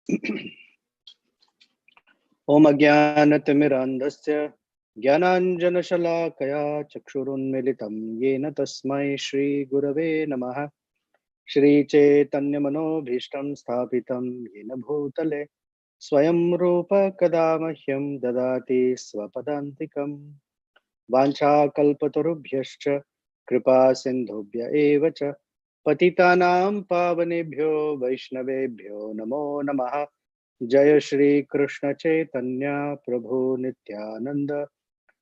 Om Ajnanatimirandasya Jnananjanashalakaya Chakshurunmilitam Yena Tasmai Shri Gurave Namaha Shri Chaitanya Manobhishtam Sthapitam Yena Bhutale Swayam Rupa Kadamahyam Dadati Swapadantikam Vancha Kalpatarubhyascha Kripa Sindhubhya Evacha Patitanam Pavanebhyo Vaishnavebhyo Namo Namaha Jaya Shri Krishna Chaitanya Prabhu Nityananda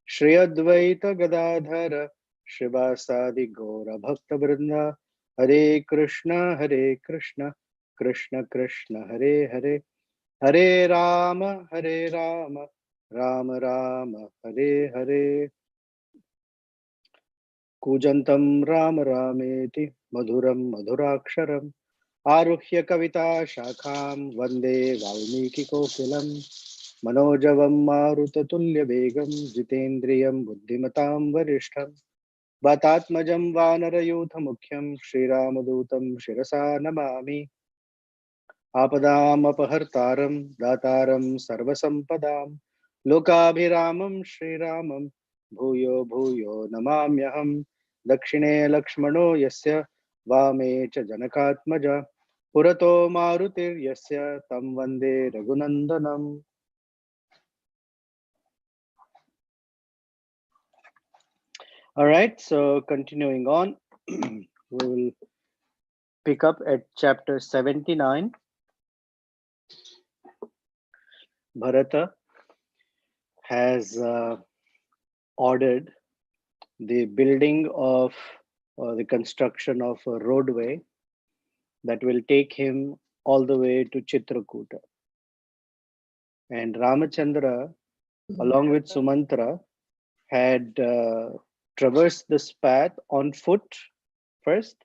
Shri Advaita Gadadhara Shivasadi Gaura Bhakta Vrinda Hare Krishna Krishna Krishna Hare Hare Hare Rama Rama Rama Hare Hare Kujantam Rama Rameti Madhuram Madhuraksharam Aruhya Kavita Shakham Vande Valmiki Kokilam Manojavam Marutatulya Begam Jitendriyam Buddhimatam Varishtham Vatatmajam Vanarayutha Mukhyam Shri Ramadutam Shirasa Namami Apadam Apahartaram Dataram Sarvasampadam Lokabhiramam Shri Ramam Bhuyo Bhuyo Namamyaham Dakshine Lakshmano Yasya Vame Cha Janakatmaja Purato Marutir Yasya Tam Vande Raghunandanam. All right, so continuing on, we will pick up at chapter 79. Bharata has ordered the building of the construction of a roadway that will take him all the way to Chitrakoota. And Ramachandra, along with Sumantra, had traversed this path on foot first,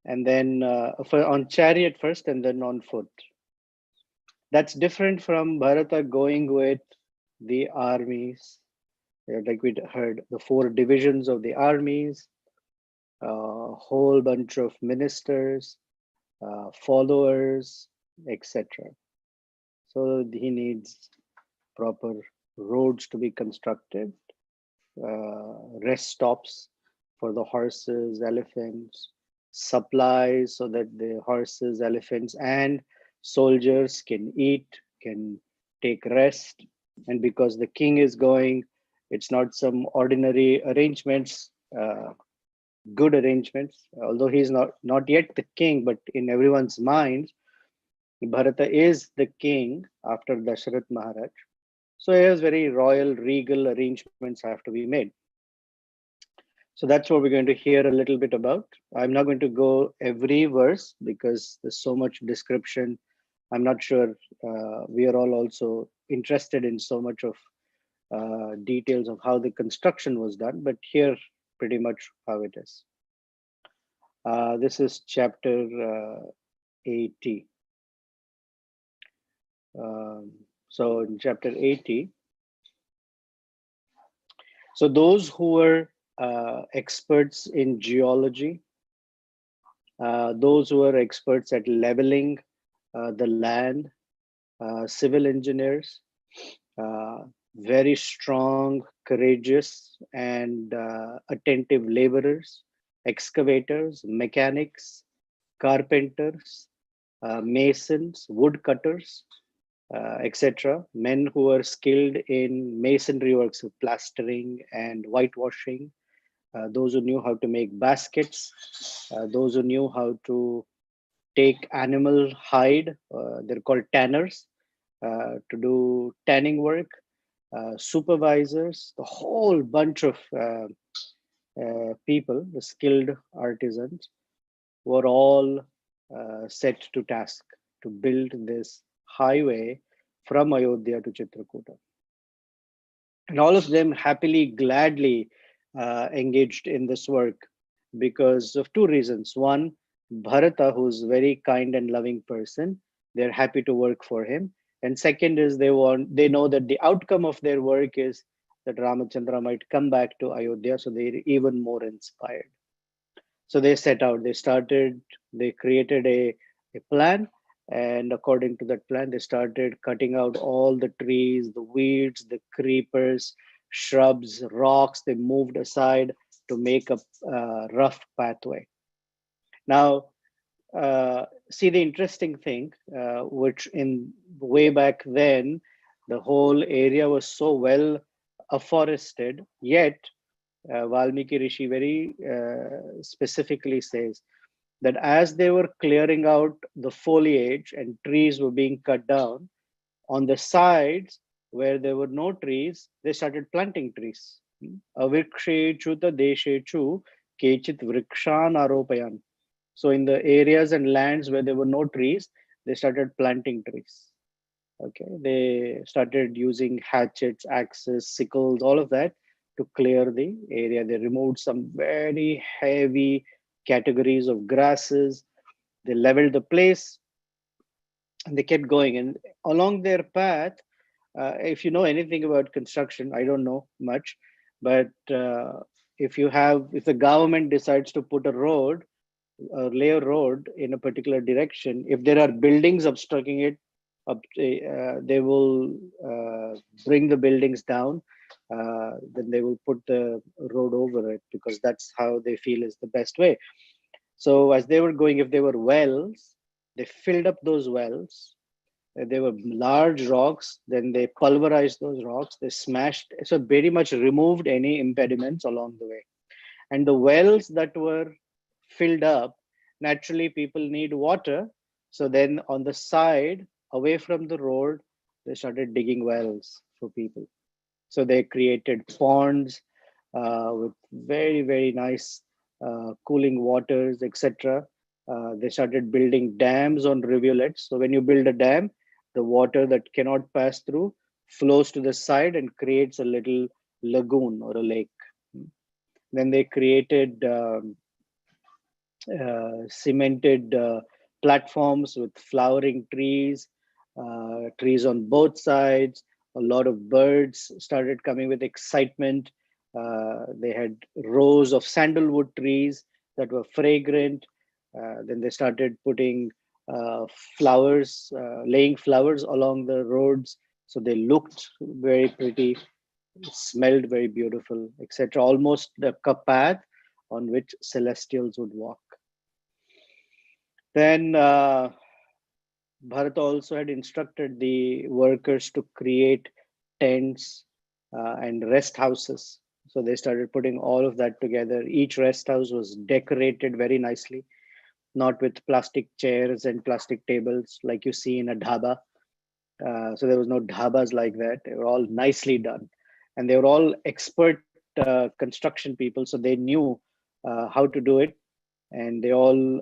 and then on chariot first, and then on foot. That's different from Bharata going with the armies, like we heard, the 4 divisions of the armies, a whole bunch of ministers, followers, etc. So he needs proper roads to be constructed, rest stops for the horses, elephants, supplies so that the horses, elephants, and soldiers can eat, can take rest. And because the king is going, it's not some ordinary arrangements, good arrangements, although he's not yet the king, but in everyone's minds, Bharata is the king after Dasharath Maharaj. So here's very royal, regal arrangements have to be made. So that's what we're going to hear a little bit about. I'm not going to go every verse because there's so much description. I'm not sure we are all also interested in so much of details of how the construction was done, but here pretty much how it is. This is chapter 80. So in chapter 80, so those who were experts in geology, those who are experts at leveling the land, civil engineers, very strong, courageous, and attentive laborers, excavators, mechanics, carpenters, masons, woodcutters, etc. Men who are skilled in masonry works of plastering and whitewashing, those who knew how to make baskets, those who knew how to take animal hide, they're called tanners, to do tanning work, supervisors, the whole bunch of people, the skilled artisans, were all set to task to build this highway from Ayodhya to Chitrakoota. And all of them happily, gladly engaged in this work because of 2 reasons. One, Bharata, who's a very kind and loving person, they're happy to work for him. And second is they know that the outcome of their work is that Ramachandra might come back to Ayodhya, so they're even more inspired. So they set out, they created a plan, And according to that plan, they started cutting out all the trees, the weeds, the creepers, shrubs, rocks. They moved aside to make a rough pathway. Now, see the interesting thing, which in way back then, the whole area was so well afforested, yet Valmiki Rishi very specifically says that as they were clearing out the foliage and trees were being cut down, on the sides where there were no trees, they started planting trees. Avikshe chuta deshe chu kechit vrikshan aropayan. So in the areas and lands where there were no trees, they started planting trees. Okay, they started using hatchets, axes, sickles, all of that to clear the area. They removed some very heavy categories of grasses. They leveled the place and they kept going. And along their path, if you know anything about construction, I don't know much, but if the government decides to put a road, lay a road in a particular direction, if there are buildings obstructing it, they will bring the buildings down. Then they will put the road over it because that's how they feel is the best way. So as they were going, if there were wells, they filled up those wells. They were large rocks. Then they pulverized those rocks. They smashed. So very much removed any impediments along the way. And the wells that were filled up, naturally people need water. So then on the side, away from the road, they started digging wells for people. So they created ponds with very, very nice cooling waters, etc. They started building dams on rivulets. So when you build a dam, the water that cannot pass through flows to the side and creates a little lagoon or a lake. Then they created cemented platforms with flowering trees, trees on both sides. A lot of birds started coming with excitement. They had rows of sandalwood trees that were fragrant. Then they started putting flowers, laying flowers along the roads. So they looked very pretty, smelled very beautiful, etc. Almost the path on which celestials would walk. Then Bharat also had instructed the workers to create tents and rest houses. So they started putting all of that together. Each rest house was decorated very nicely, not with plastic chairs and plastic tables like you see in a dhaba. So there was no dhabas like that. They were all nicely done. And they were all expert construction people. So they knew how to do it. And they all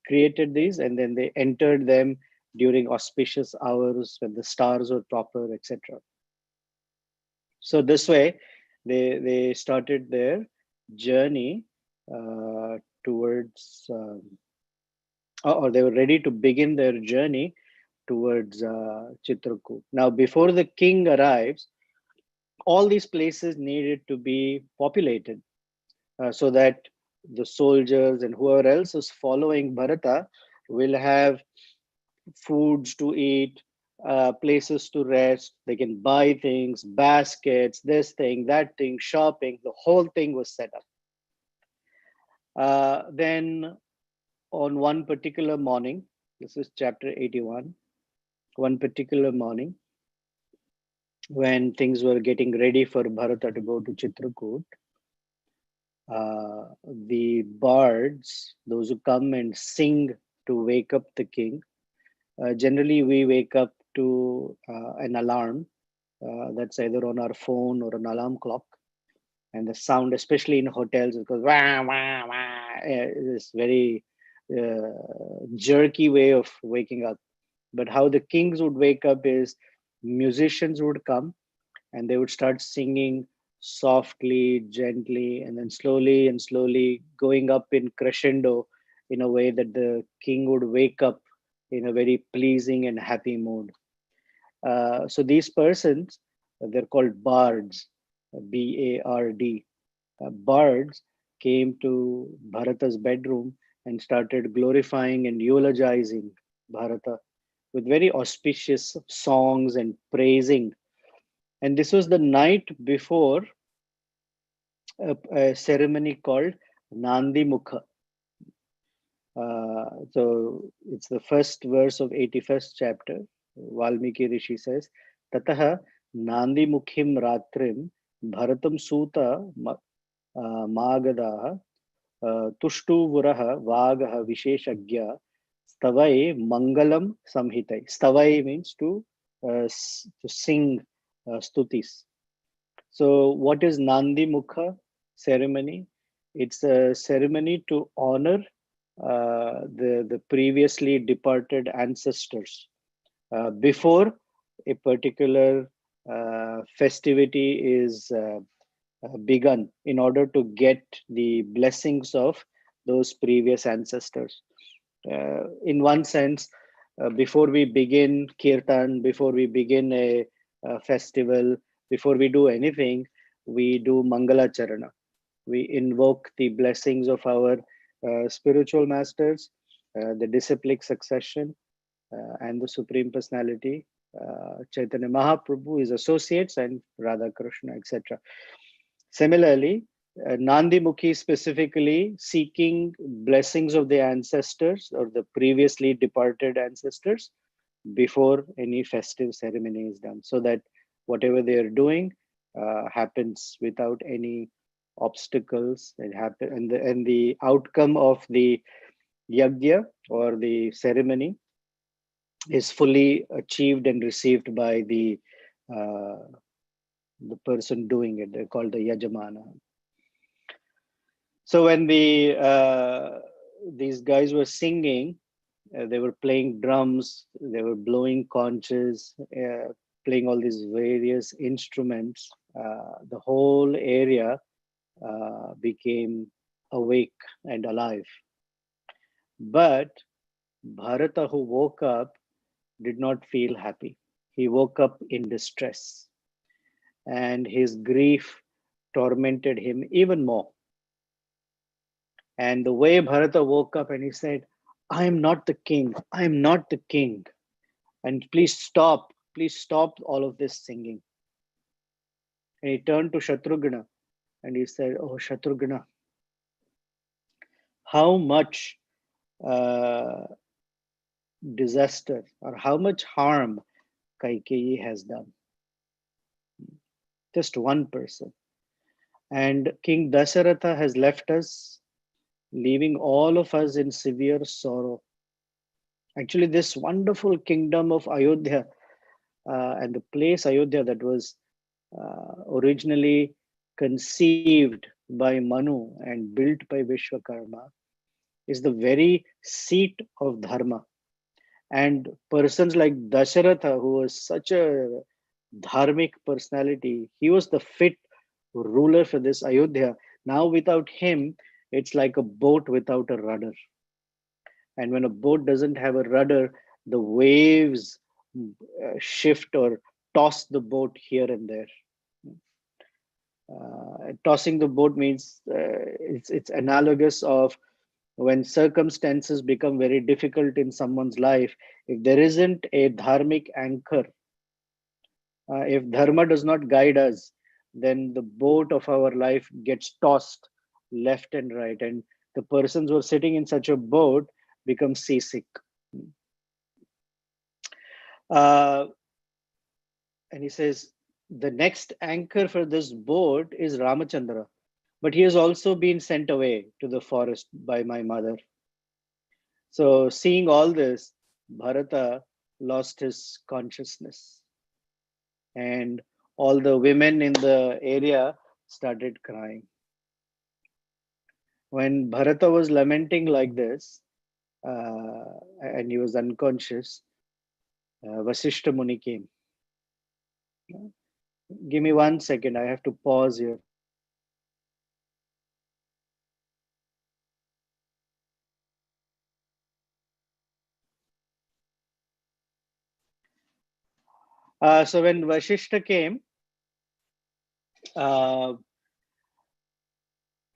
created these and then they entered them during auspicious hours when the stars were proper, etc. So this way, they started their journey towards, or they were ready to begin their journey towards Chitrakoot. Now, before the king arrives, all these places needed to be populated so that the soldiers and whoever else is following Bharata will have foods to eat, places to rest. They can buy things, baskets, this thing, that thing, shopping. The whole thing was set up. Then on one particular morning, this is chapter 81, one particular morning, when things were getting ready for Bharata to go to Chitrakoot, the bards, those who come and sing to wake up the king, generally we wake up to an alarm that's either on our phone or an alarm clock. And the sound, especially in hotels, it goes wah, wah, wah. It's very jerky way of waking up. But how the kings would wake up is musicians would come and they would start singing softly, gently, and then slowly and slowly going up in crescendo in a way that the king would wake up in a very pleasing and happy mood. So these persons, they're called bards, B-A-R-D. Bards came to Bharata's bedroom and started glorifying and eulogizing Bharata, with very auspicious songs and praising. And this was the night before a ceremony called Nandi Mukha. So it's the first verse of 81st chapter. Valmiki Rishi says, Tataha Nandi Mukhim Ratrim Bharatam Suta Magadaha Tushtu Vuraha Vagaha Visheshagya Stavai Mangalam Samhitai. Stavai means to sing stutis. So, what is Nandi Mukha ceremony? It's a ceremony to honor the previously departed ancestors before a particular festivity is begun, in order to get the blessings of those previous ancestors. In one sense, before we begin kirtan, before we begin a festival, before we do anything, we do Mangala Charana. We invoke the blessings of our spiritual masters, the disciplic succession, and the Supreme Personality, Chaitanya Mahaprabhu, his associates, and Radha Krishna, etc. Similarly, Nandi Mukhi specifically seeking blessings of the ancestors or the previously departed ancestors before any festive ceremony is done, so that whatever they are doing happens without any obstacles. It happen, and the outcome of the yagya or the ceremony is fully achieved and received by the person doing it. They're called the yajamana. So when these guys were singing, they were playing drums, they were blowing conches, playing all these various instruments. The whole area became awake and alive. But Bharata, who woke up, did not feel happy. He woke up in distress, and his grief tormented him even more. And the way Bharata woke up and he said, I am not the king. I am not the king. And please stop all of this singing. And he turned to Shatrughna and he said, Oh, Shatrughna, how much disaster or how much harm Kaikeyi has done? Just one person. And King Dasharatha has left us, leaving all of us in severe sorrow. Actually, this wonderful kingdom of Ayodhya and the place Ayodhya that was originally conceived by Manu and built by Vishwakarma is the very seat of Dharma. And persons like Dasharatha, who was such a dharmic personality, he was the fit ruler for this Ayodhya. Now, without him, it's like a boat without a rudder. And when a boat doesn't have a rudder, the waves shift or toss the boat here and there. Tossing the boat means it's analogous of when circumstances become very difficult in someone's life. If there isn't a dharmic anchor, if dharma does not guide us, then the boat of our life gets tossed left and right, and the persons who are sitting in such a boat become seasick. And he says the next anchor for this boat is Ramachandra, but he has also been sent away to the forest by my mother. So seeing all this, Bharata lost his consciousness, and all the women in the area started crying. When Bharata was lamenting like this, and he was unconscious, Vasishta Muni came. Give me 1 second, I have to pause here. So when Vasishta came,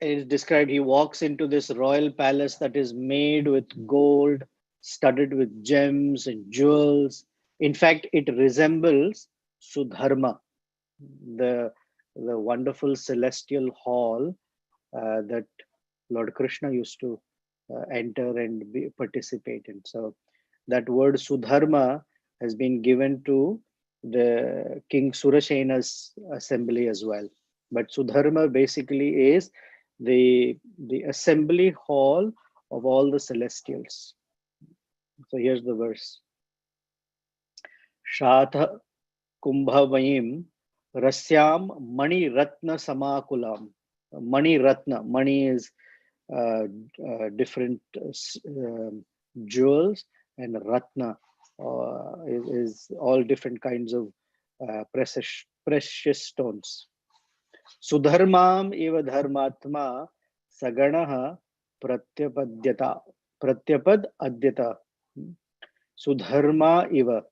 it is described he walks into this royal palace that is made with gold, studded with gems and jewels. In fact, it resembles Sudharma, the, the wonderful celestial hall that Lord Krishna used to enter and participate in. So that word Sudharma has been given to the King Surasena's assembly as well. But Sudharma basically is the assembly hall of all the celestials. So here's the verse. Shatha Kumbhavayim Rasyam Mani Ratna Samakulam. Mani Ratna. Mani is different jewels, and Ratna is all different kinds of precious stones. Sudharmam eva dharmatma saganaha pratyapad adyata. Sudharma eva.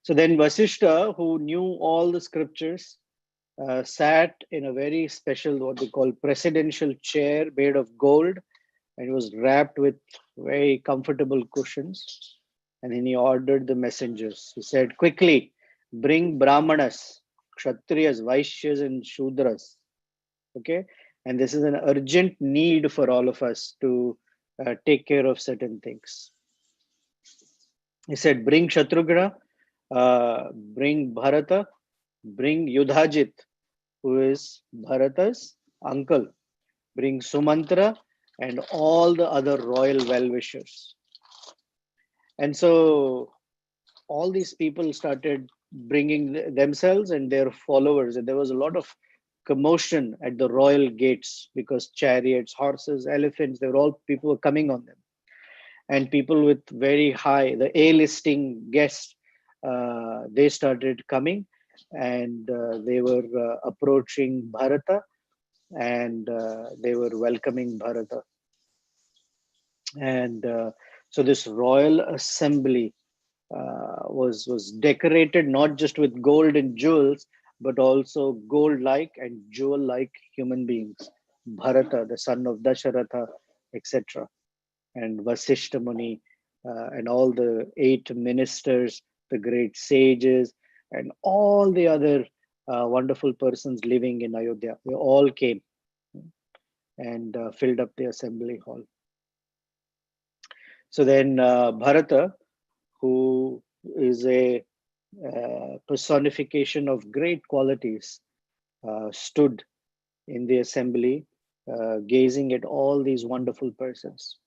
So then Vasishta, who knew all the scriptures, sat in a very special, what we call presidential chair made of gold, and it was wrapped with very comfortable cushions. And then he ordered the messengers. He said, quickly, bring Brahmanas, Kshatriyas, Vaishyas, and Shudras. Okay? And this is an urgent need for all of us to take care of certain things. He said, bring Shatrughna, bring Bharata, bring Yudhajit, who is Bharata's uncle. Bring Sumantra and all the other royal well-wishers. And so all these people started bringing themselves and their followers. And there was a lot of commotion at the royal gates because chariots, horses, elephants, people were coming on them. And people with very high, the A-listing guests, they started coming, and they were approaching Bharata, and they were welcoming Bharata. And so this royal assembly was decorated not just with gold and jewels, but also gold-like and jewel-like human beings. Bharata, the son of Dasharatha, etc. And Vasishta Muni, and all the 8 ministers, the great sages, and all the other wonderful persons living in Ayodhya. They all came and filled up the assembly hall. So then Bharata, who is a personification of great qualities, stood in the assembly, gazing at all these wonderful persons.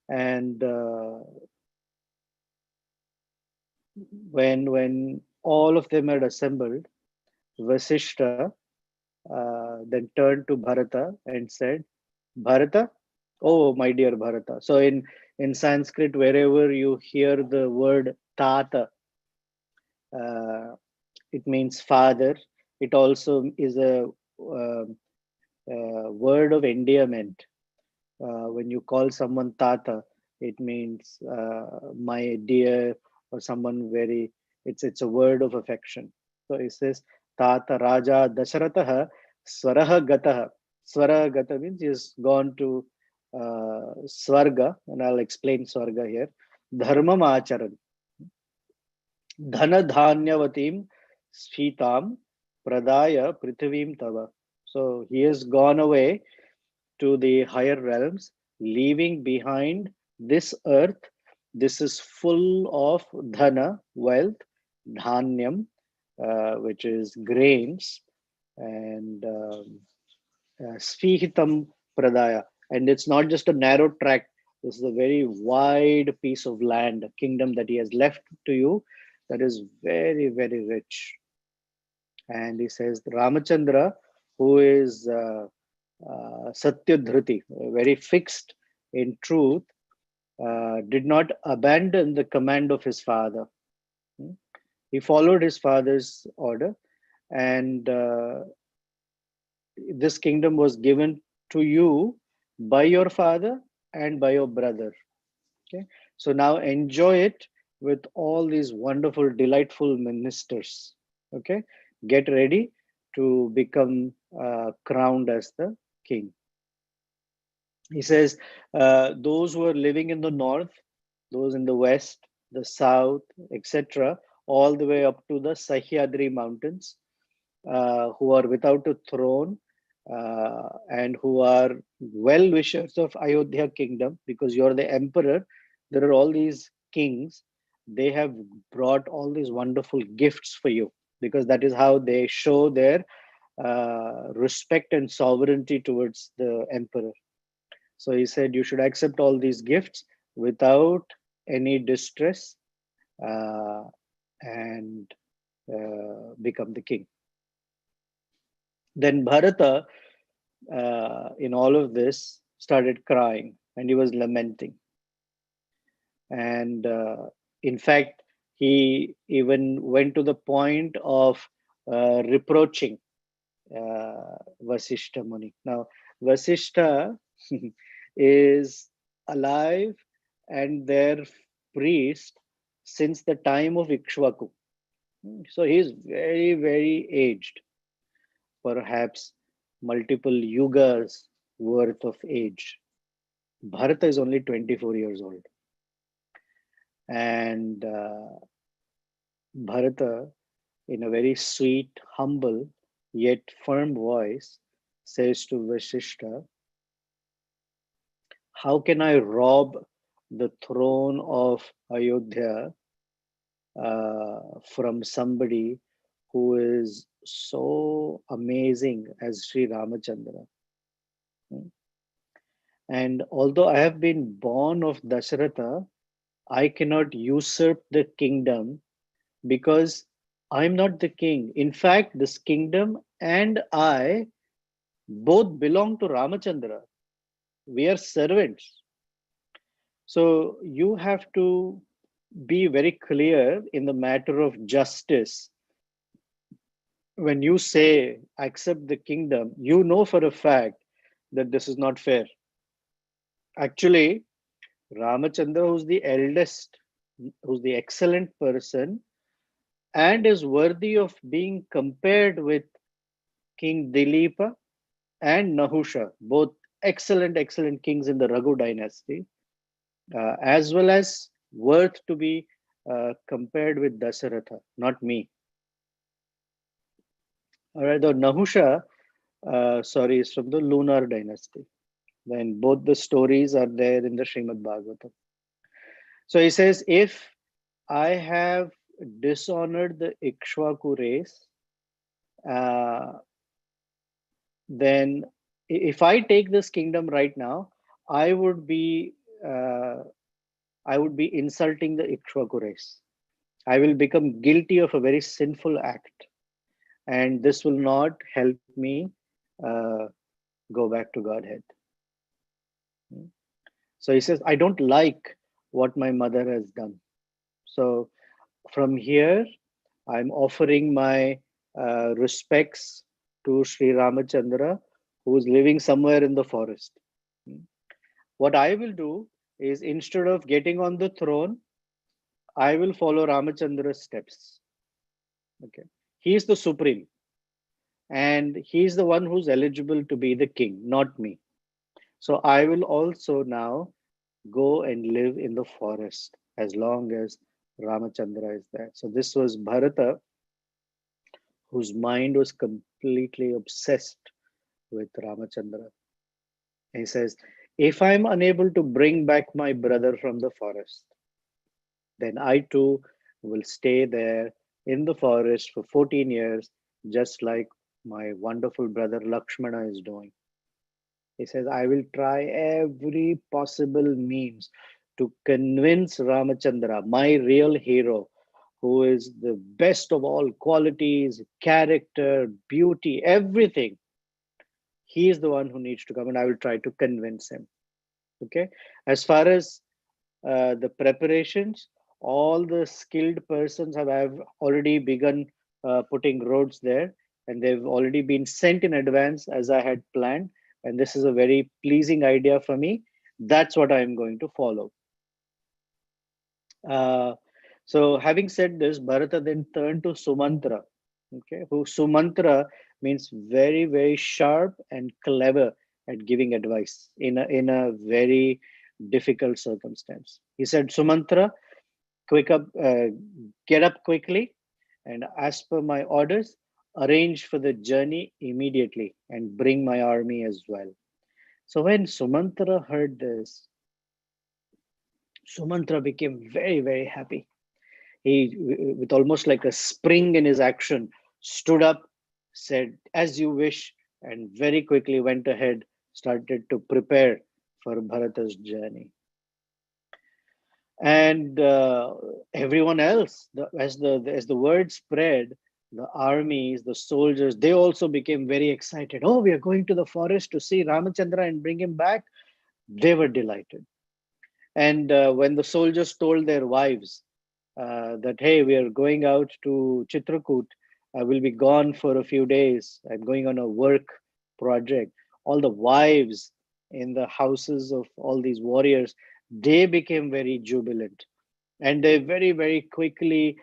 And when all of them had assembled, Vasishta then turned to Bharata and said, Bharata, oh my dear Bharata. So in Sanskrit, wherever you hear the word Tata, it means father. It also is a word of endearment. When you call someone Tata, it means my dear, or someone very, it's a word of affection. So it says Tata Raja Dasharatha Swaraha Gataha. Swaraha Gata means he's gone to Swarga, and I'll explain Swarga here. Dharmam Acharan. Dhana Dhanyavatim Sfitam Pradaya Prithivim Tava. So he has gone away to the higher realms, leaving behind this earth. This is full of dhana, wealth, dhanyam, which is grains, and sfihitam pradaya. And it's not just a narrow tract. This is a very wide piece of land, a kingdom that he has left to you that is very, very rich. And he says, Ramachandra, who is Satyadhriti, very fixed in truth, did not abandon the command of his father. He followed his father's order, and this kingdom was given to you by your father and by your brother. Okay, so now enjoy it with all these wonderful, delightful ministers. Okay, get ready to become crowned as the king. He says, those who are living in the north, those in the west, the south, etc., all the way up to the Sahyadri mountains, who are without a throne and who are well wishers of Ayodhya kingdom, because you're the emperor. There are all these kings. They have brought all these wonderful gifts for you, because that is how they show their respect and sovereignty towards the emperor. So he said, you should accept all these gifts without any distress uh, and become the king. Then Bharata, in all of this, started crying and he was lamenting. And in fact, he even went to the point of reproaching Vasishta Muni. Now, Vasishta is alive and their priest since the time of Ikshvaku. So he is very, very aged, perhaps multiple yugas worth of age. Bharata is only 24 years old. And Bharata, in a very sweet, humble, yet firm voice, says to Vasishta, how can I rob the throne of Ayodhya from somebody who is so amazing as Sri Ramachandra? And although I have been born of Dasharatha, I cannot usurp the kingdom because I'm not the king. In fact, this kingdom and I both belong to Ramachandra. We are servants. So you have to be very clear in the matter of justice. When you say accept the kingdom, you know for a fact that this is not fair. Actually, Ramachandra, who's the eldest, who's the excellent person, and is worthy of being compared with King Dilipa and Nahusha, both excellent, excellent kings in the Raghu dynasty, as well as worth to be compared with Dasaratha, not me. All right, the Nahusha, sorry, is from the lunar dynasty. Then both the stories are there in the Srimad Bhagavatam. So he says, if I have dishonored the Ikshvaku race, uh, then if I take this kingdom right now, I would be uh, I would be insulting the Ikshvaku race. I will become guilty of a very sinful act, and this will not help me uh, go back to Godhead. So he says, I don't like what my mother has done. So from here, I'm offering my respects to Sri Ramachandra, who is living somewhere in the forest. What I will do is, instead of getting on the throne, I will follow Ramachandra's steps. Okay, he is the supreme, and he is the one who's eligible to be the king, not me. So I will also now go and live in the forest as long as Ramachandra is there. So this was Bharata, whose mind was completely obsessed with Ramachandra. He says, if I'm unable to bring back my brother from the forest, then I too will stay there in the forest for 14 years, just like my wonderful brother Lakshmana is doing. He says, I will try every possible means to convince Ramachandra, my real hero, who is the best of all qualities, character, beauty, everything. He is the one who needs to come, and I will try to convince him. Okay. As far as the preparations, all the skilled persons have already begun putting roads there, and they've already been sent in advance as I had planned. And this is a very pleasing idea for me. That's what I'm going to follow. So having said this, Bharata then turned to Sumantra, okay, who Sumantra means very, very sharp and clever. at giving advice in a very difficult circumstance. He said, Sumantra, quick up, get up quickly, and as per my orders, arrange for the journey immediately and bring my army as well. So when Sumantra heard this, Sumantra became very, very happy. He, with almost like a spring in his action, stood up, said, as you wish, and very quickly went ahead, started to prepare for Bharata's journey. And everyone else, as the word spread, the armies, the soldiers, they also became very excited. Oh, we are going to the forest to see Ramachandra and bring him back. They were delighted. And when the soldiers told their wives that, hey, we are going out to Citrakoot, I will be gone for a few days. I'm going on a work project. All the wives in the houses of all these warriors, they became very jubilant. And they very, very quickly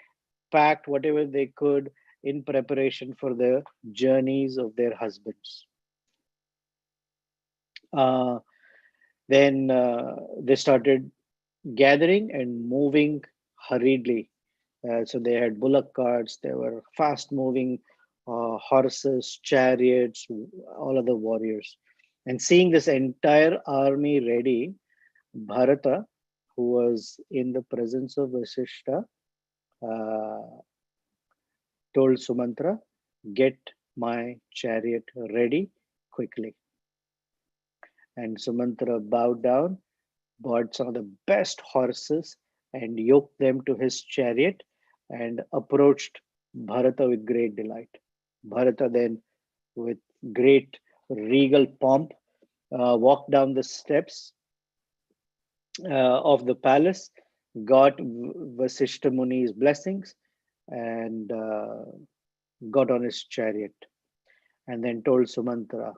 packed whatever they could in preparation for the journeys of their husbands. Uh, then they started gathering and moving hurriedly. So they had bullock carts, there were fast moving horses, chariots, all of the warriors. And seeing this entire army ready, Bharata, who was in the presence of Vasishta, told Sumantra, get my chariot ready quickly. And Sumantra bowed down, bought some of the best horses and yoked them to his chariot and approached Bharata with great delight. Bharata then, with great regal pomp, walked down the steps of the palace, got Vasishta Muni's blessings, and got on his chariot. And then told Sumantra,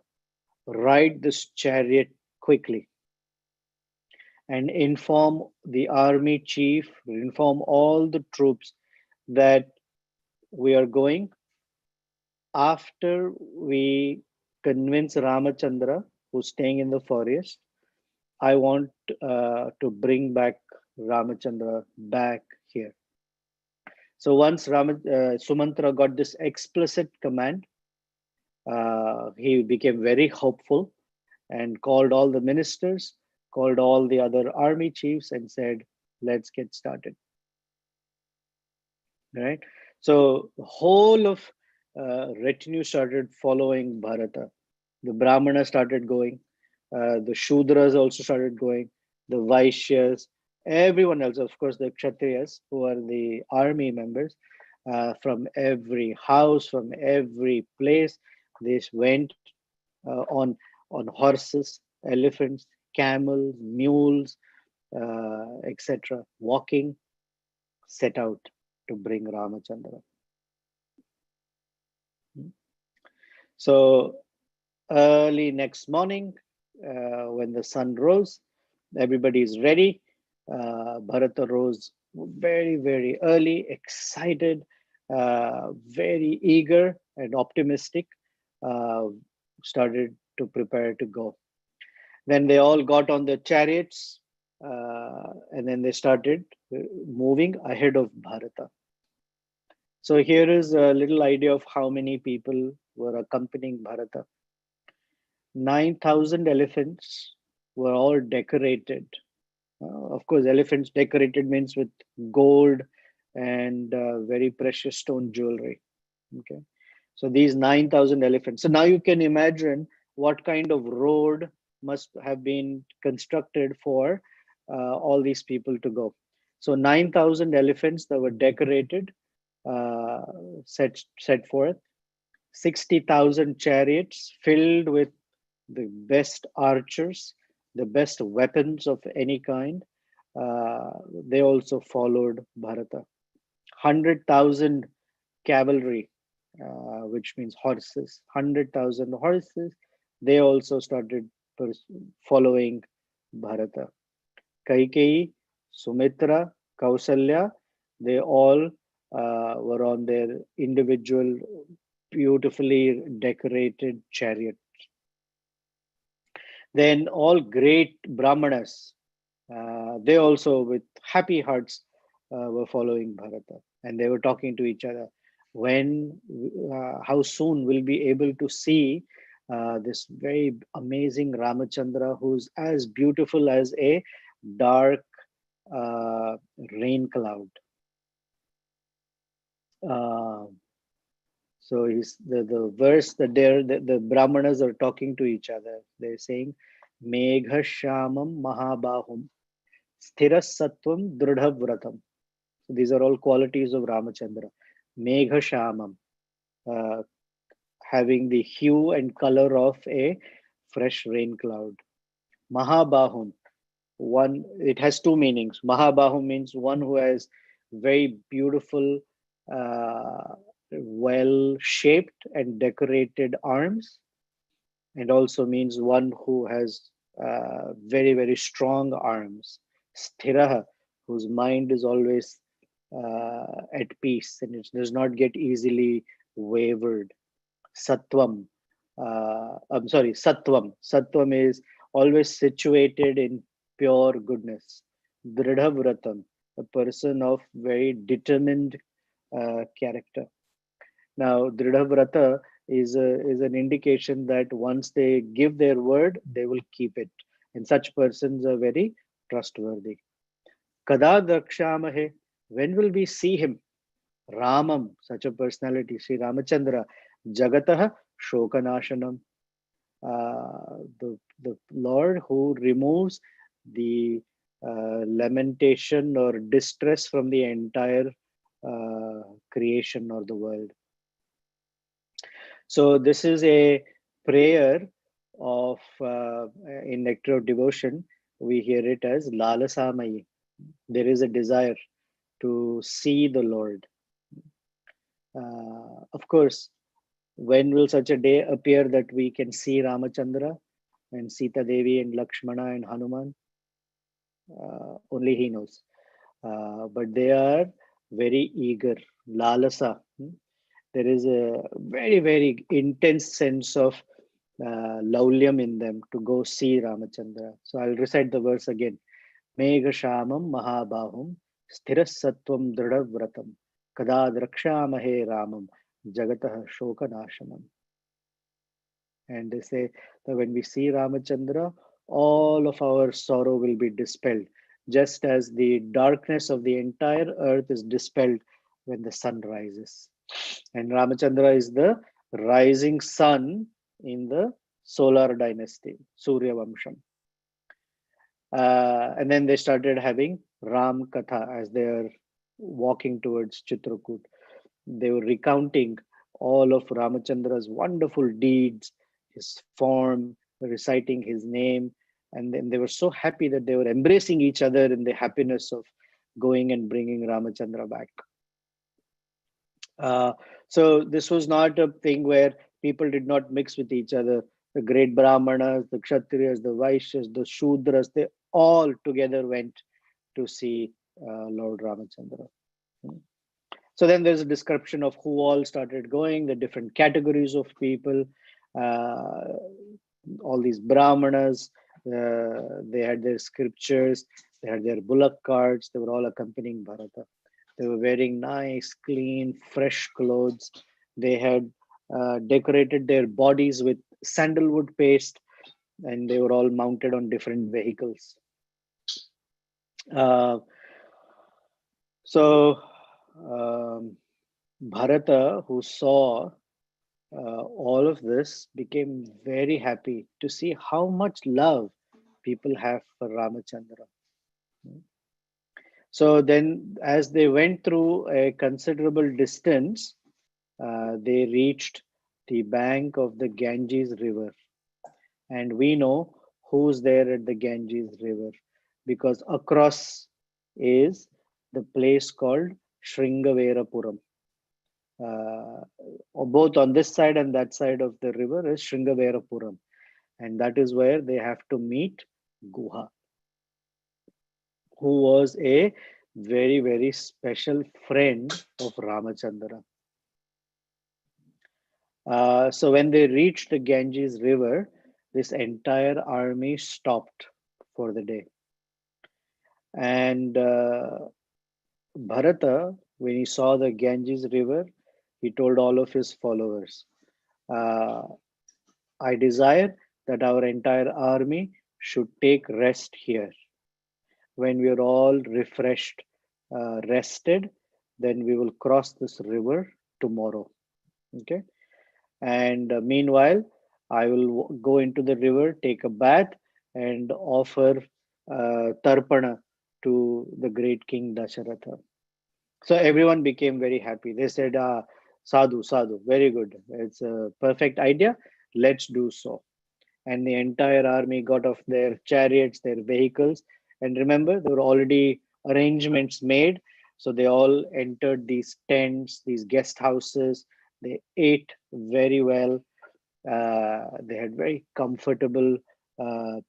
ride this chariot quickly and inform the army chief, inform all the troops that we are going after we convince Ramachandra, who's staying in the forest. I want to bring back Ramachandra back here. So once Sumantra got this explicit command, he became very hopeful and called all the ministers, called all the other army chiefs, and said, let's get started. Right? So the whole of retinue started following Bharata. The Brahmanas started going, the Shudras also started going, the Vaishyas, everyone else, of course, the Kshatriyas, who are the army members, from every house, from every place, they went on horses, elephants, camels, mules, etc., walking, set out to bring Ramachandra. So early next morning, when the sun rose, everybody is ready. Bharata rose very, very early, excited, very eager and optimistic, started to prepare to go. Then they all got on the chariots, and then they started moving ahead of Bharata. So here is a little idea of how many people were accompanying Bharata. 9,000 elephants were all decorated. Of course, elephants decorated means with gold and very precious stone jewelry. Okay, so these 9,000 elephants. So now you can imagine what kind of road must have been constructed for all these people to go. So 9,000 elephants that were decorated, set forth, 60,000 chariots filled with the best archers, the best weapons of any kind. They also followed Bharata. 100,000 cavalry, which means horses, 100,000 horses. They also started following Bharata. Kaikeyi, Sumitra, Kausalya, they all were on their individual, beautifully decorated chariot. Then all great Brahmanas, they also with happy hearts were following Bharata, and they were talking to each other. When, how soon we'll be able to see this very amazing Ramachandra, who's as beautiful as a dark rain cloud. Uh, so he's the verse that the Brahmanas are talking to each other. They're saying, Megha Shamam Mahabahum Sthira Sattvam Dridhavratam. So these are all qualities of Ramachandra. Megha Shamam, uh, having the hue and color of a fresh rain cloud. Mahabahum, one, it has two meanings. Mahabahum means one who has very beautiful, uh, well shaped and decorated arms, and also means one who has very, very strong arms. Sthiraha, whose mind is always at peace and it does not get easily wavered. Sattvam, I'm sorry, Sattvam. Sattvam is always situated in pure goodness. Dridhavratam, a person of very determined character. Now, Dridhavrata is an indication that once they give their word, they will keep it. And such persons are very trustworthy. Kada Dakshamahe, when will we see him? Ramam, such a personality, Sri Ramachandra, Jagataha Shokanashanam, the Lord who removes the lamentation or distress from the entire creation or the world. So this is a prayer of in Nectar of Devotion. We hear it as Lalasamayi. There is a desire to see the Lord. Of course, when will such a day appear that we can see Ramachandra and Sita Devi and Lakshmana and Hanuman? Only he knows. But they are very eager. Lalasa. There is a very, very intense sense of laulyam in them to go see Ramachandra. So I'll recite the verse again. Megha Shamam Mahabahum Sthirasattvam Dridhavratam Kada Drakshamahe Ramam Jagatah Shokanashanam. And they say that when we see Ramachandra, all of our sorrow will be dispelled, just as the darkness of the entire earth is dispelled when the sun rises. And Ramachandra is the rising sun in the solar dynasty, Surya Vamsham. And then they started having Ram Katha as they are walking towards Chitrakoot. They were recounting all of Ramachandra's wonderful deeds, his form, reciting his name. And then they were so happy that they were embracing each other in the happiness of going and bringing Ramachandra back. So this was not a thing where people did not mix with each other. The great Brahmanas, the Kshatriyas, the Vaishyas, the Shudras, they all together went to see Lord Ramachandra. So then there's a description of who all started going, the different categories of people, all these Brahmanas, they had their scriptures, they had their bullock carts, they were all accompanying Bharata. They were wearing nice, clean, fresh clothes. They had decorated their bodies with sandalwood paste, and they were all mounted on different vehicles. So Bharata, who saw all of this, became very happy to see how much love people have for Ramachandra. So then, as they went through a considerable distance, they reached the bank of the Ganges River. And we know who's there at the Ganges River because across is the place called Sringaverapuram. Both on this side and that side of the river is Sringaverapuram. And that is where they have to meet Guha, who was a very, very special friend of Ramachandra. So when they reached the Ganges River, this entire army stopped for the day. And Bharata, when he saw the Ganges river, he told all of his followers, uh, I desire that our entire army should take rest here. When we are all refreshed, rested, then we will cross this river tomorrow. Okay. And meanwhile, I will go into the river, take a bath, and offer tarpana to the great King Dasharatha. So everyone became very happy. They said, Sadhu, Sadhu, very good. It's a perfect idea. Let's do so. And the entire army got off their chariots, their vehicles. And remember, there were already arrangements made. So they all entered these tents, these guest houses. They ate very well. They had very comfortable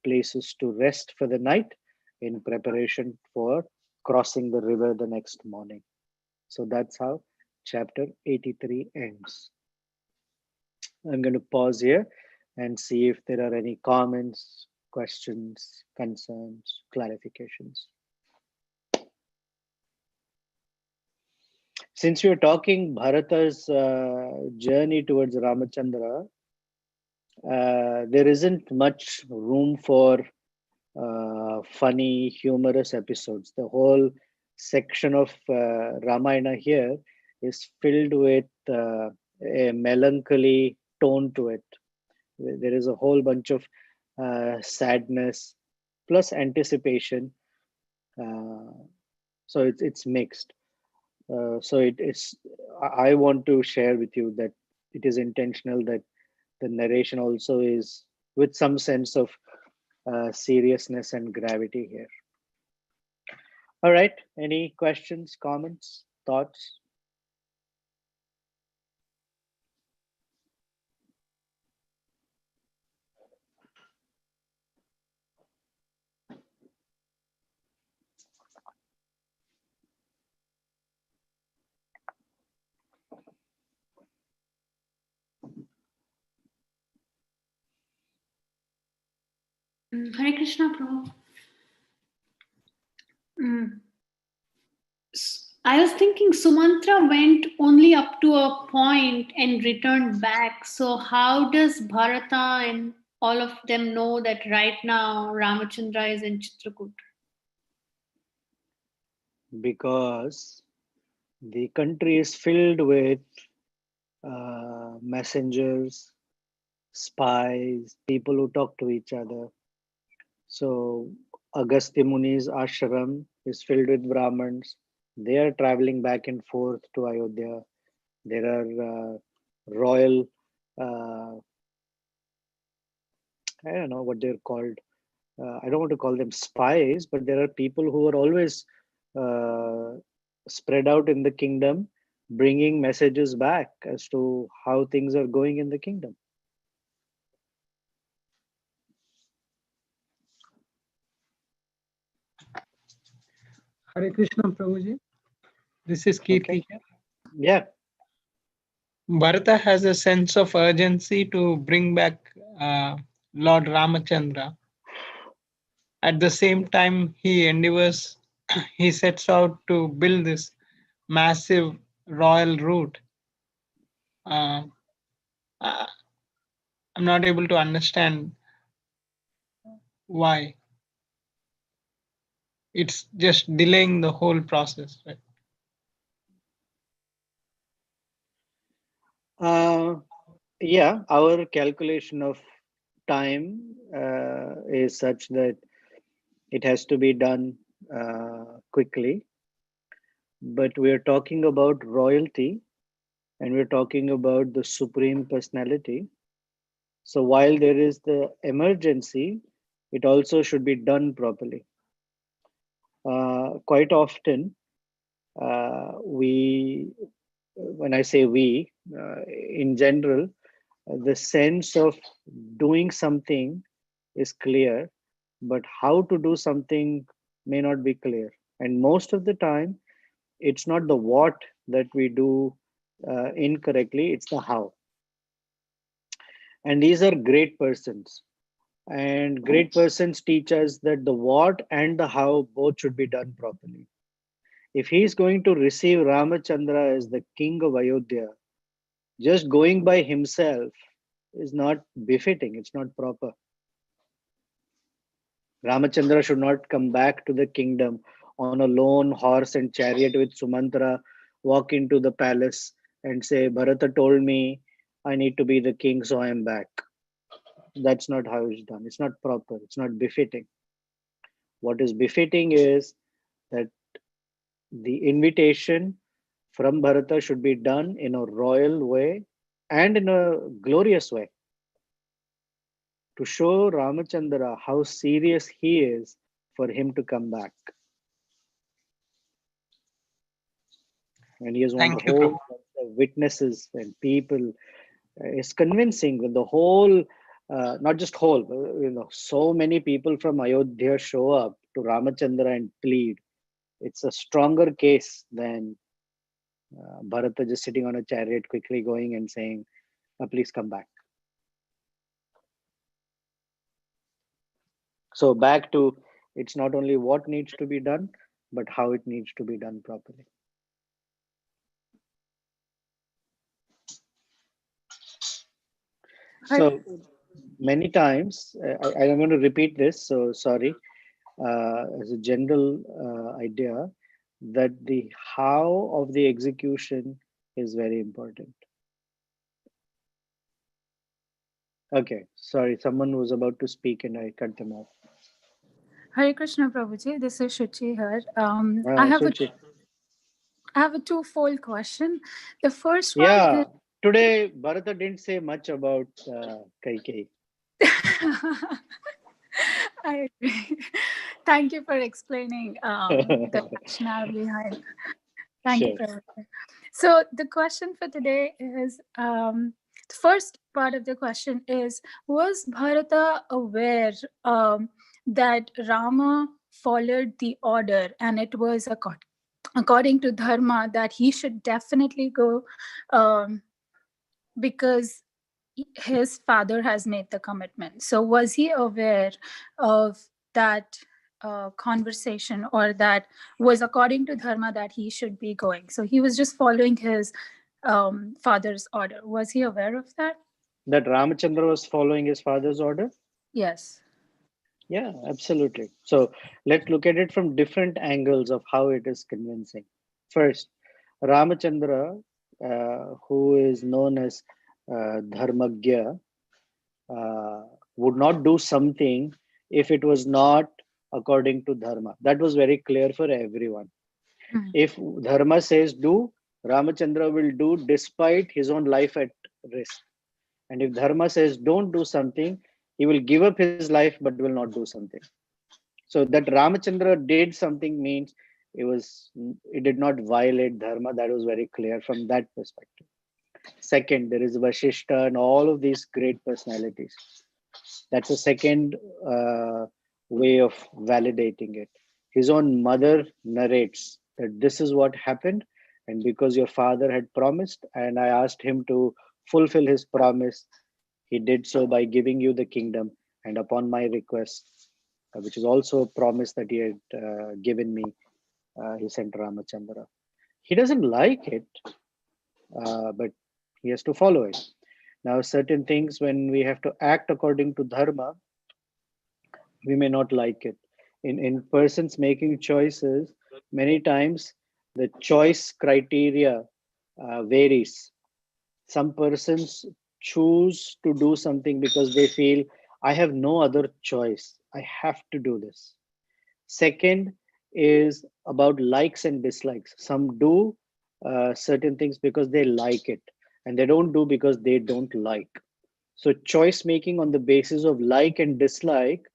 places to rest for the night in preparation for crossing the river the next morning. So that's how chapter 83 ends. I'm going to pause here and see if there are any comments, questions, concerns, clarifications. Since you're talking Bharata's journey towards Ramachandra, there isn't much room for funny, humorous episodes. The whole section of Ramayana here is filled with a melancholy tone to it. There is a whole bunch of sadness plus anticipation. Uh, so it's mixed. So it is. I want to share with you that it is intentional that the narration also is with some sense of seriousness and gravity here. All right. Any questions, comments, thoughts? Hare Krishna, Prabhu. I was thinking Sumantra went only up to a point and returned back. So, how does Bharata and all of them know that right now Ramachandra is in Citrakoot? Because the country is filled with messengers, spies, people who talk to each other. So Agastya Muni's ashram is filled with Brahmins. They are traveling back and forth to Ayodhya. There are royal, uh, I don't know what they're called. I don't want to call them spies, but there are people who are always uh, spread out in the kingdom, bringing messages back as to how things are going in the kingdom. Hare Krishna, Prabhuji. This is Kirti. Okay. Yeah. Bharata has a sense of urgency to bring back Lord Ramachandra. At the same time, he endeavors, he sets out to build this massive royal route. Uh, I- I'm not able to understand why. It's just delaying the whole process, right? Yeah, our calculation of time is such that it has to be done quickly. But we're talking about royalty and we're talking about the supreme personality. So while there is the emergency, it also should be done properly. Quite often, when I say we, in general, the sense of doing something is clear, but how to do something may not be clear. And most of the time, it's not the what that we do incorrectly, it's the how. And these are great persons. And great persons teach us that the what and the how both should be done properly. If he is going to receive Ramachandra as the king of Ayodhya, just going by himself is not befitting, it's not proper. Ramachandra should not come back to the kingdom on a lone horse and chariot with Sumantra, walk into the palace and say, Bharata told me I need to be the king, so I am back. That's not how it's done. It's not proper, it's not befitting. What is befitting is that the invitation from Bharata should be done in a royal way and in a glorious way to show Ramachandra how serious he is for him to come back. And he has won Thank you, whole Prabhu. witnesses and people. It's convincing when the whole, not just whole, so many people from Ayodhya show up to Ramachandra and plead. It's a stronger case than Bharata just sitting on a chariot, quickly going and saying, please come back. So back to, it's not only what needs to be done, but how it needs to be done properly. So many times, I'm going to repeat this, so sorry, as a general idea, that the how of the execution is very important. Okay, sorry, someone was about to speak and I cut them off. Hare Krishna Prabhuji, this is Shuchi here. Suchi. I have a twofold question. The first one Yeah, is today Bharata didn't say much about Kaikeyi. I agree. Thank you for explaining the rationale behind. Thank you, Sure. Prabhuji. So the question for today is the first part of the question is: was Bharata aware that Rama followed the order and it was according to dharma that he should definitely go because his father has made the commitment? So was he aware of that conversation, or that was according to dharma that he should be going? So he was just following his father's order. Was he aware of that? That Ramachandra was following his father's order? Yes. Yeah, absolutely. So let's look at it from different angles of how it is convincing. First, Ramachandra, who is known as Dharmagya, would not do something if it was not according to Dharma. That was very clear for everyone. Mhm. If Dharma says do, Ramachandra will do despite his own life at risk. And if Dharma says don't do something, he will give up his life but will not do something. So that Ramachandra did something means it did not violate Dharma. That was very clear from that perspective. Second, there is Vashishta and all of these great personalities. That's a second way of validating it. His own mother narrates that this is what happened, and because your father had promised, and I asked him to fulfill his promise, he did so by giving you the kingdom, and upon my request, which is also a promise that he had given me, he sent Ramachandra. He doesn't like it, but he has to follow it. Now, certain things, when we have to act according to dharma, we may not like it. In persons making choices, many times the choice criteria varies. Some persons choose to do something because they feel, I have no other choice. I have to do this. Second is about likes and dislikes. Some do certain things because they like it, and they don't do because they don't like. So, choice making on the basis of like and dislike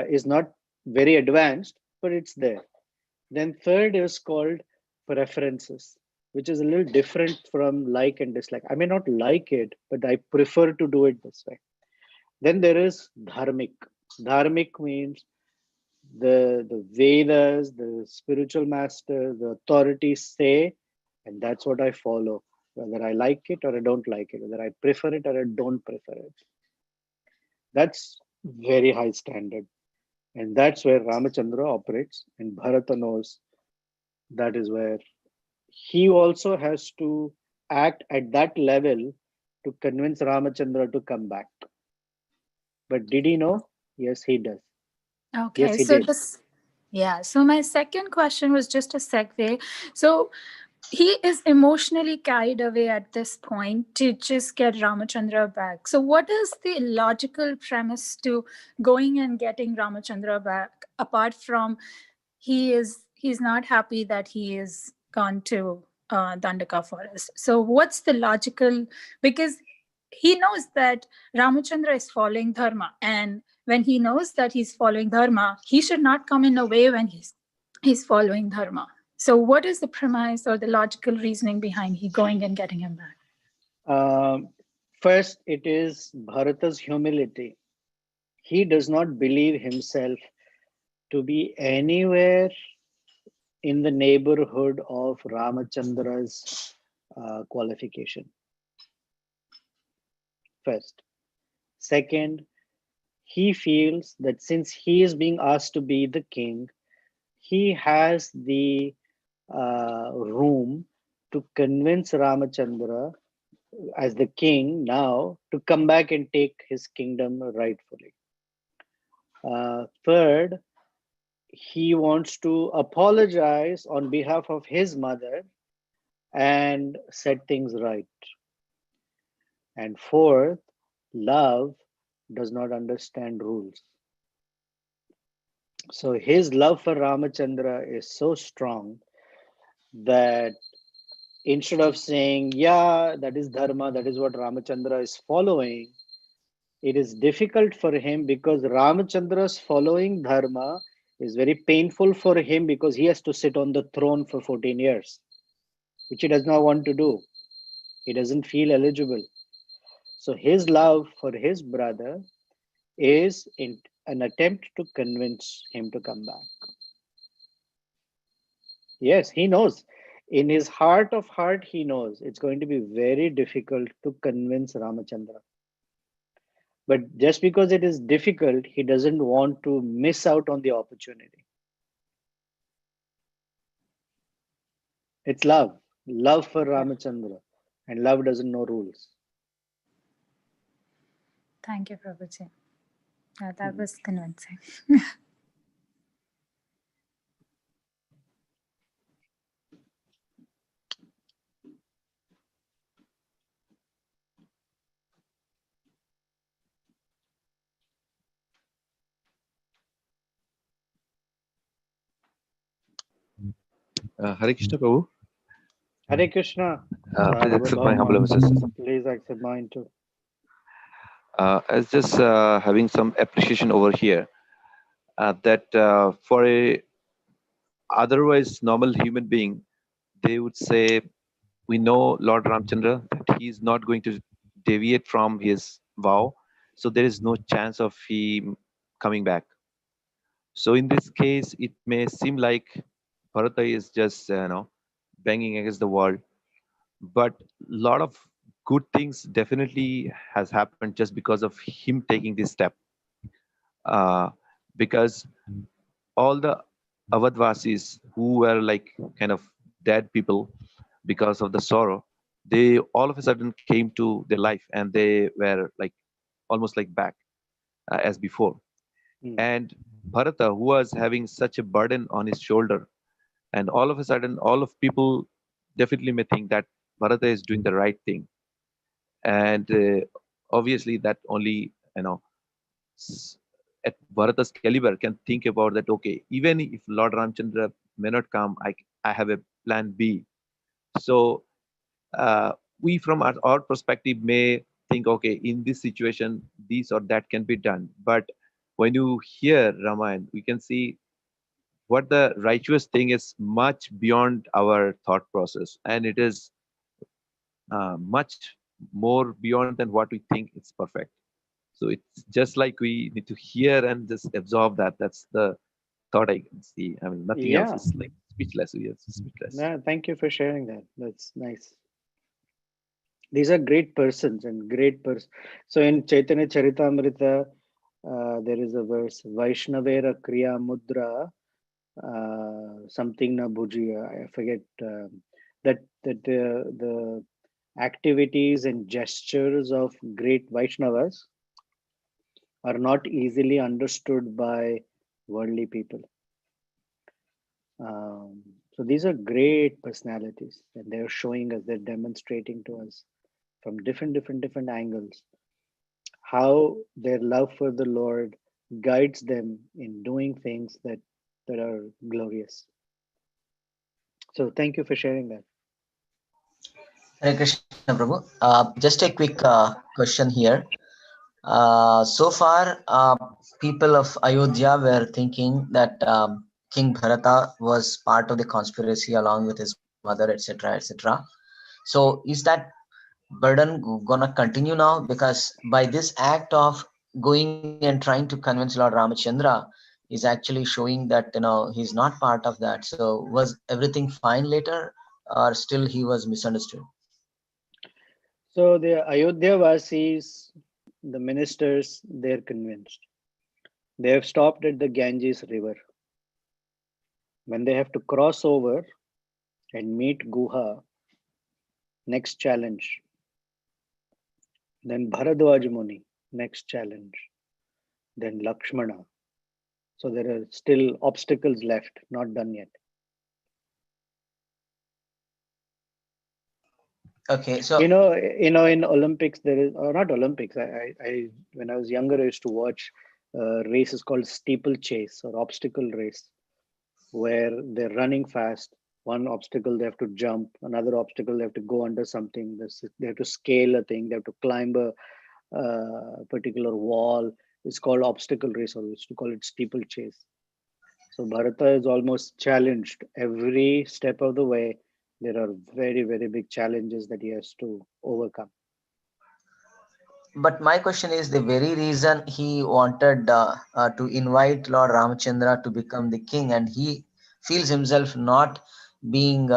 is not very advanced, but it's there. Then, third is called preferences, which is a little different from like and dislike. I may not like it, but I prefer to do it this way. Then there is dharmic. Dharmic means the Vedas, the spiritual masters, the authorities say, and that's what I follow, whether I like it or I don't like it, whether I prefer it or I don't prefer it. That's very high standard. And that's where Ramachandra operates, and Bharata knows that is where he also has to act at that level to convince Ramachandra to come back. But did he know? Yes, he does. Yes, Okay, he so did. this, yeah. So my second question was just a segue. So he is emotionally carried away at this point to just get Ramachandra back. So what is the logical premise to going and getting Ramachandra back, apart from he's not happy that he is gone to Dandaka forest? So what's the logical, because he knows that Ramachandra is following dharma, and when he knows that he's following dharma, he should not come in a way when he's following dharma. So what is the premise or the logical reasoning behind he going and getting him back? First, it is Bharata's humility. He does not believe himself to be anywhere in the neighborhood of Ramachandra's qualification. First. Second, he feels that since he is being asked to be the king, he has the room to convince Ramachandra as the king now to come back and take his kingdom rightfully. Third, he wants to apologize on behalf of his mother and set things right. And fourth, love does not understand rules. So his love for Ramachandra is so strong that instead of saying, yeah, that is dharma, that is what Ramachandra is following, it is difficult for him because Ramachandra's following dharma is very painful for him because he has to sit on the throne for 14 years, which he does not want to do. He doesn't feel eligible. So his love for his brother is in an attempt to convince him to come back. Yes, he knows. In his heart of heart, he knows it's going to be very difficult to convince Ramachandra. But just because it is difficult, he doesn't want to miss out on the opportunity. It's love for Ramachandra, and love doesn't know rules. Thank you, Prabhuji. That was convincing. Hare Krishna, Prabhu. Hare Krishna. Please accept my humble obeisances. Please accept mine too. I was just having some appreciation over here that for a otherwise normal human being, they would say, we know Lord Ramchandra, that he is not going to deviate from his vow. So there is no chance of him coming back. So in this case, it may seem like Bharata is just, banging against the wall. But a lot of good things definitely has happened just because of him taking this step. Because all the Avadvasis who were like kind of dead people because of the sorrow, they all of a sudden came to their life and they were like almost like back as before. And Bharata, who was having such a burden on his shoulder, and all of a sudden, all of people definitely may think that Bharata is doing the right thing. And obviously, that only, s- at Bharata's caliber can think about that, okay, even if Lord Ramchandra may not come, I have a plan B. So we from our perspective may think, okay, in this situation, this or that can be done. But when you hear Ramayana, we can see what the righteous thing is much beyond our thought process. And it is much more beyond than what we think it's perfect. So it's just like we need to hear and just absorb that. That's the thought I can see. I mean, nothing else Yeah. is like speechless. We are speechless. Yeah, thank you for sharing that. That's nice. These are great persons and great person. So in Chaitanya Charitamrita, there is a verse, Vaishnavera Kriya Mudra, something na bhujiya. I forget that the activities and gestures of great Vaishnavas are not easily understood by worldly people. So these are great personalities, and they're showing us, they're demonstrating to us from different angles how their love for the Lord guides them in doing things that are glorious. So thank you for sharing that. Hare Krishna Prabhu. Just a quick question here. So far, people of Ayodhya were thinking that King Bharata was part of the conspiracy along with his mother, etc., etc. So, is that burden gonna continue now? Because by this act of going and trying to convince Lord Ramachandra is actually showing that he's not part of that. So, was everything fine later, or still he was misunderstood? So the Ayodhya Vasis, the ministers, they're convinced. They have stopped at the Ganges River. When they have to cross over and meet Guha, next challenge. Then Bharadwaj Muni, next challenge. Then Lakshmana. So there are still obstacles left, not done yet. Okay, so In Olympics there is, or not Olympics. I when I was younger, I used to watch races called steeplechase or obstacle race, where they're running fast. One obstacle they have to jump, another obstacle they have to go under something. They have to scale a thing. They have to climb a particular wall. It's called obstacle race, or we used to call it steeplechase. So Bharata is almost challenged every step of the way. There are very big challenges that he has to overcome. but my question is the very reason he wanted to invite Lord Ramachandra to become the king, and he feels himself not being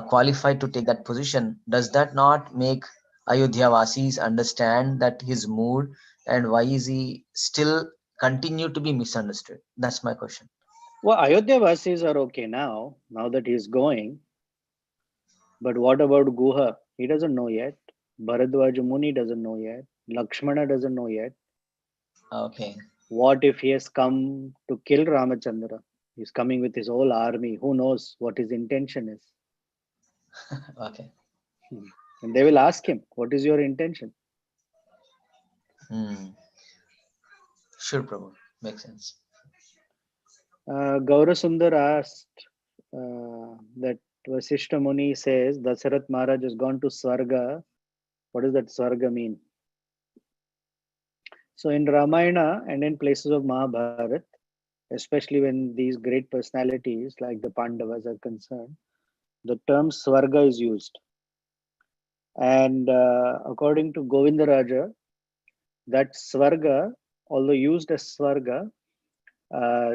qualified to take that position. Does that not make Ayodhya Vasis understand that his mood, and why is he still continue to be misunderstood? That's my question. Well, Ayodhya Vasis are okay now that he's going. But what about Guha? He doesn't know yet. Bharadwaj Muni doesn't know yet. Lakshmana doesn't know yet. Okay. What if he has come to kill Ramachandra? He's coming with his whole army. Who knows what his intention is? Okay. And they will ask him, what is your intention? Hmm. Sure, Prabhu. Makes sense. Gaurasundar asked that Vasishta Muni says Dasarath Maharaj has gone to Swarga. What does that Swarga mean? So in Ramayana and in places of Mahabharata, especially when these great personalities like the Pandavas are concerned, the term Swarga is used. And according to Govindaraja, that Swarga, although used as Swarga, uh,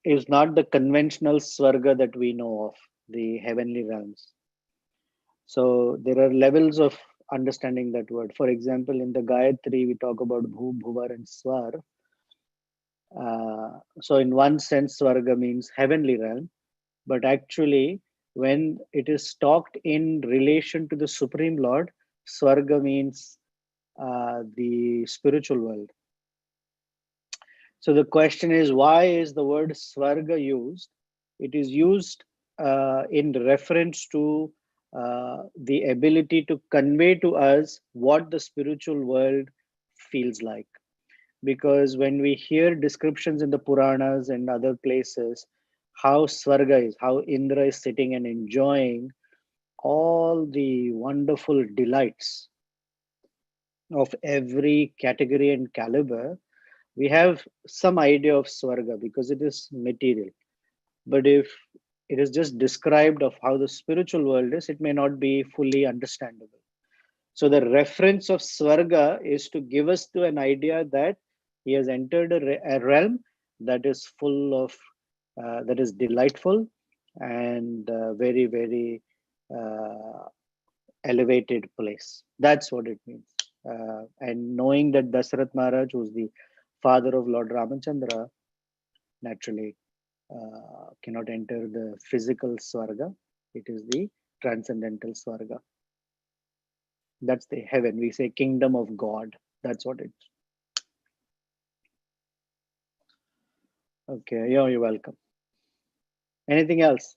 is not the conventional Swarga that we know of, the heavenly realms. So there are levels of understanding that word. For example, in the Gayatri, we talk about Bhu, Bhuvar, and Swar. So in one sense, Swarga means heavenly realm, but actually, when it is talked in relation to the Supreme Lord, Swarga means the spiritual world. So the question is, why is the word Swarga used? It is used in reference to the ability to convey to us what the spiritual world feels like. Because when we hear descriptions in the Puranas and other places, how Swarga is, how Indra is sitting and enjoying all the wonderful delights of every category and caliber, we have some idea of Swarga because it is material. But if it is just described of how the spiritual world is, it may not be fully understandable. So the reference of Swarga is to give us to an idea that he has entered a realm that is full of, that is delightful and very uh, elevated place. That's what it means. And knowing that Dasarath Maharaj, who's the father of Lord Ramachandra, naturally cannot enter the physical Swarga. It is the transcendental Swarga. That's the heaven. We say kingdom of God. That's what it's. Okay, you're welcome. Anything else?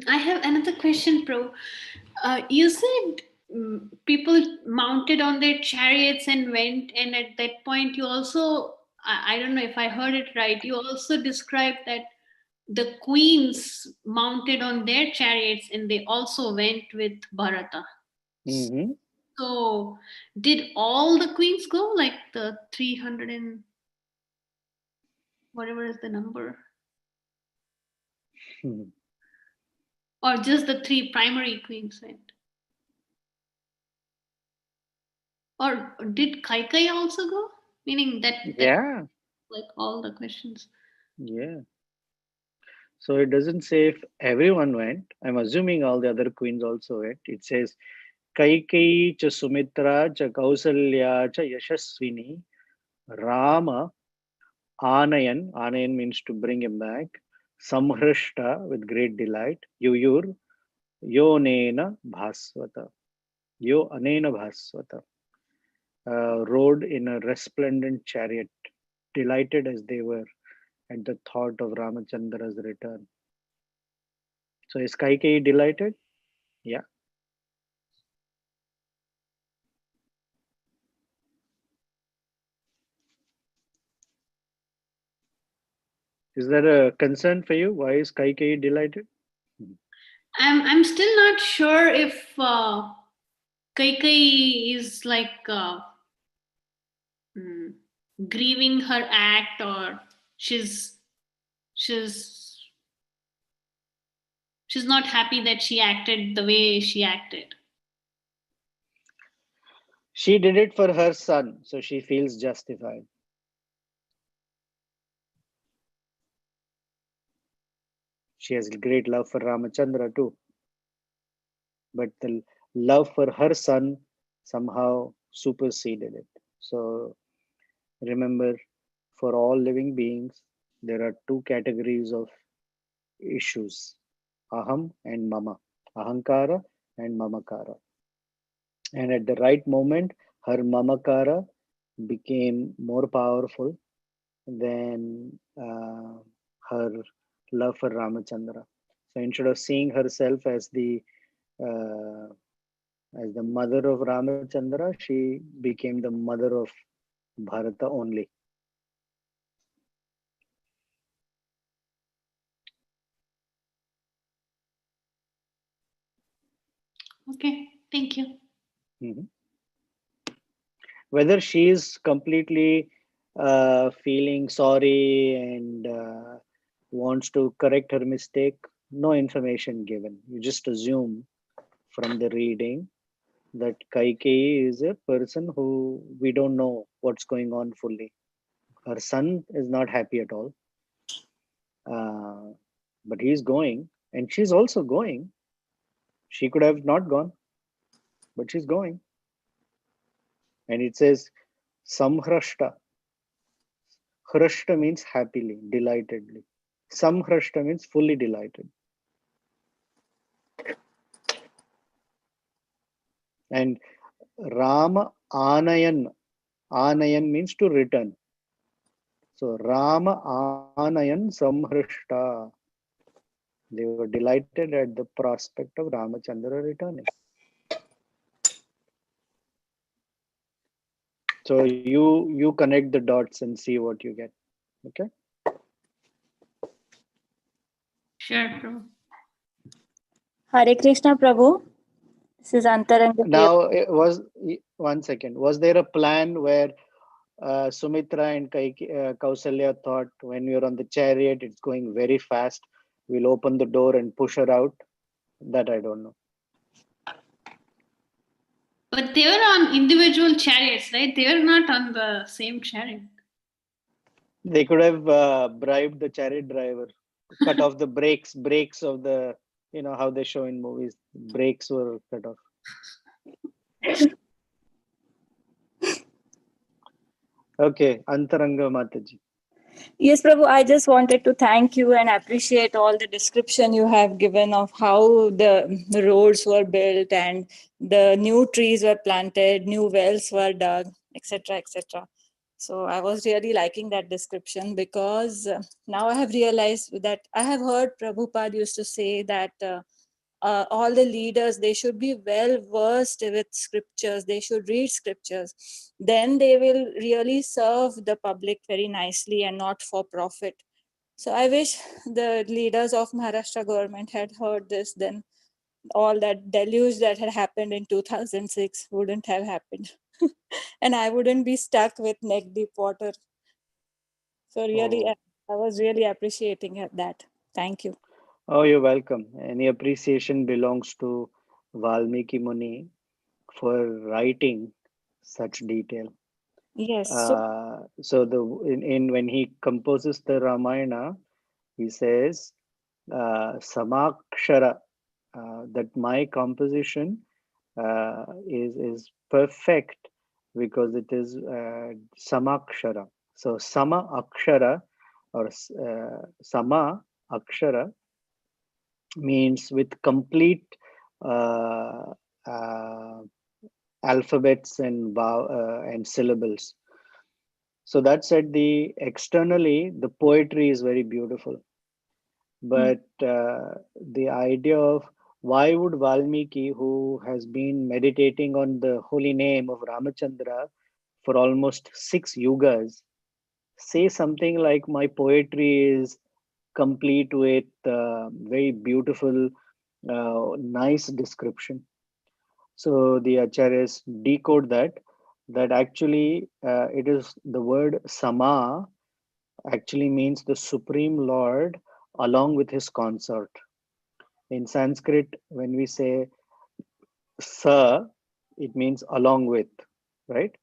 I have another question, Pro. You said people mounted on their chariots and went, and at that point, you also, I don't know if I heard it right, you also described that the queens mounted on their chariots and they also went with Bharata. Mm-hmm. So, did all the queens go, like the 300 and whatever is the number? Or just the three primary queens went? Or did Kaikai also go? Meaning that Yeah. like all the questions. Yeah. So it doesn't say if everyone went. I'm assuming all the other queens also went. It says Kaikeyi cha Sumitra cha Kausalya cha Yashaswini Rama Anayan. Anayan means to bring him back. Samhrishta with great delight. Yuyur Yonena Bhaswata. Yo Anena Bhaswata. Rode in a resplendent chariot, delighted as they were at the thought of Ramachandra's return. So is Kaikeyi delighted? Yeah. Is that a concern for you? Why is Kaikeyi delighted? I'm still not sure if Kaikai is like grieving her act, or she's not happy that she acted the way she acted. She did it for her son, so she feels justified. She has great love for Ramachandra too. But the love for her son somehow superseded it. So remember, for all living beings, there are two categories of issues: aham and mama, ahankara and mamakara. And at the right moment, her mamakara became more powerful than her love for Ramachandra. So instead of seeing herself uh, as the mother of Ramachandra, she became the mother of Bharata only. Okay, thank you. Mm-hmm. Whether she is completely feeling sorry and wants to correct her mistake, no information given. You just assume from the reading that Kaikeyi is a person who we don't know what's going on fully. Her son is not happy at all, but he's going, and she's also going. She could have not gone, but she's going. And it says Samhrashta. Hrashta means happily, delightedly. Samhrashta means fully delighted. And Rama Anayan. Anayan means to return. So Rama Anayan Samhrashta. They were delighted at the prospect of Ramachandra returning. So you connect the dots and see what you get. Okay. Sure, Prabhu. Hare Krishna, Prabhu. This is Antaranga. Now, it was 1 second. Was there a plan where Sumitra and Kausalya thought, when we are on the chariot, it's going very fast, we'll open the door and push her out? That I don't know. But they were on individual chariots, right? They were not on the same chariot. They could have bribed the chariot driver, cut off the brakes of the, how they show in movies, brakes were cut off. Okay, Antaranga Mataji. Yes, Prabhu, I just wanted to thank you and appreciate all the description you have given of how the roads were built and the new trees were planted, new wells were dug, etc., etc. So I was really liking that description because now I have realized that I have heard Prabhupada used to say that all the leaders, they should be well versed with scriptures, they should read scriptures, then they will really serve the public very nicely and not for profit. So I wish the leaders of Maharashtra government had heard this, then all that deluge that had happened in 2006 wouldn't have happened. And I wouldn't be stuck with neck deep water. So really, Oh. I was really appreciating that. Thank you. Oh, you're welcome. Any appreciation belongs to Valmiki Muni for writing such detail. Yes. So in when he composes the Ramayana, he says Samakshara, that my composition is perfect because it is Samakshara. So Sama Akshara or Sama Akshara means with complete uh, uh, alphabets and syllables. So that said, the externally the poetry is very beautiful, but the idea of why would Valmiki, who has been meditating on the holy name of Ramachandra for almost 6 yugas, say something like my poetry is complete with very beautiful, nice description. So the acharyas decode that actually it is the word sama actually means the Supreme Lord along with his consort. In Sanskrit, when we say sa, it means along with, right?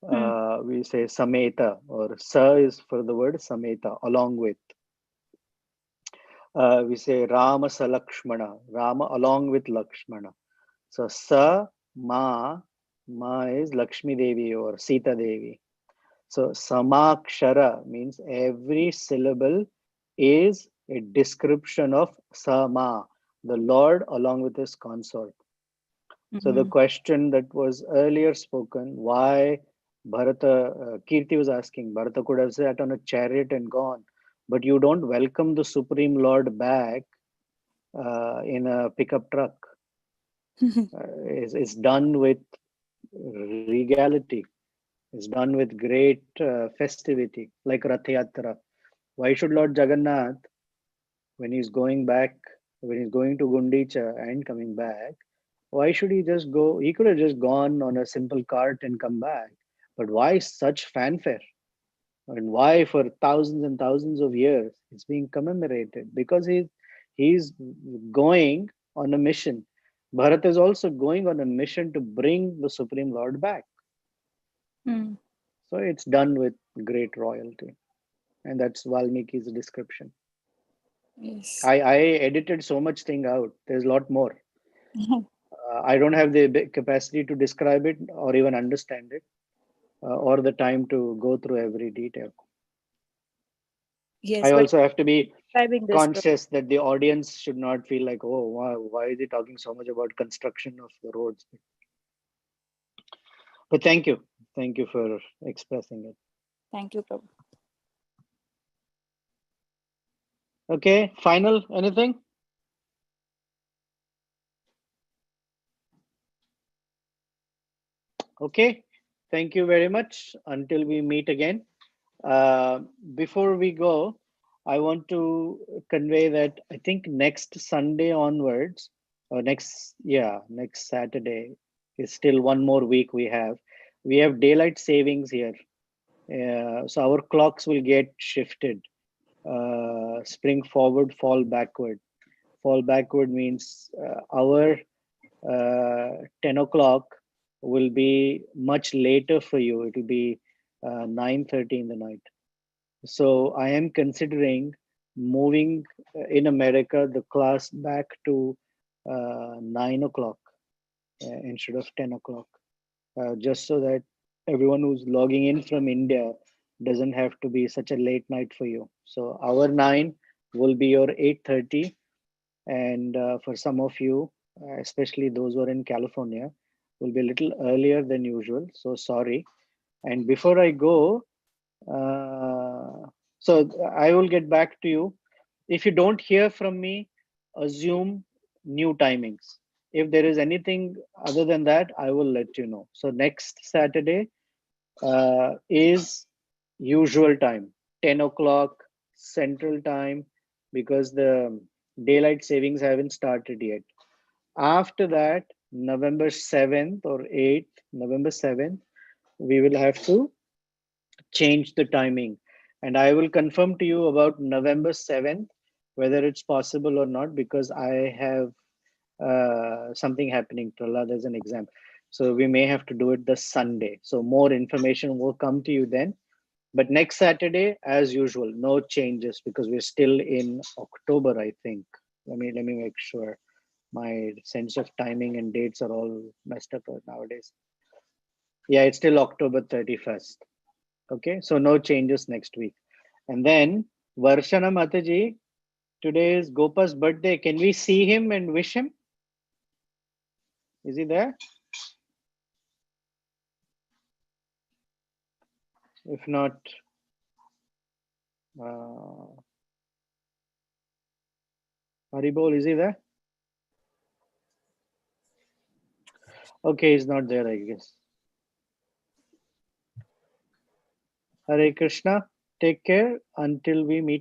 We say sameta, or sa is for the word sameta, along with. We say Rama Salakshmana, Rama along with Lakshmana. So sa, ma is Lakshmi Devi or Sita Devi. So samakshara means every syllable is a description of sama, the Lord along with his consort. So the question that was earlier spoken, why Bharata, Kirti was asking, Bharata could have sat on a chariot and gone, but you don't welcome the Supreme Lord back in a pickup truck. It's done with regality. It's done with great festivity, like Rath Yatra. Why should Lord Jagannath, when he's going back, when he's going to Gundicha and coming back, why should he just go? He could have just gone on a simple cart and come back. But why such fanfare? And why for thousands and thousands of years it's being commemorated? Because he's going on a mission. Bharat is also going on a mission to bring the Supreme Lord back. So it's done with great royalty. And that's Valmiki's description. Yes. I edited so much thing out. There's a lot more. I don't have the capacity to describe it or even understand it, or the time to go through every detail. Yes, I but also have to be describing this, conscious that the audience should not feel like, oh, why is he talking so much about construction of the roads? But thank you for expressing it. Thank you, Prabhu. Okay, final, anything? Okay, thank you very much. Until we meet again. Before we go, I want to convey that I think next Sunday onwards, or next Saturday, is still one more week we have. We have daylight savings here. So our clocks will get shifted. Spring forward, fall backward. Fall backward means our 10 o'clock will be much later for you. It will be 9:30 in the night. So I am considering moving in America the class back to 9 o'clock instead of 10 o'clock, just so that everyone who's logging in from India doesn't have to be such a late night for you. So our 9 will be your 8:30, and for some of you, especially those who are in California, will be a little earlier than usual. So sorry. And before I go, so I will get back to you. If you don't hear from me, assume new timings. If there is anything other than that, I will let you know. So next Saturday is usual time, 10 o'clock Central Time, because the daylight savings haven't started yet. After that, November 7th or 8th, November 7th, we will have to change the timing. And I will confirm to you about November 7th, whether it's possible or not, because I have something happening. Prahlad, there's an exam. So we may have to do it the Sunday. So more information will come to you then. But next Saturday, as usual, no changes because we're still in October, I think. Let me make sure. My sense of timing and dates are all messed up nowadays. Yeah, it's still October 31st. Okay, so no changes next week. And then Varshana Mataji, today is Gopa's birthday. Can we see him and wish him? Is he there? If not, Haribol, is he there? Okay, he's not there, I guess. Hare Krishna. Take care until we meet again.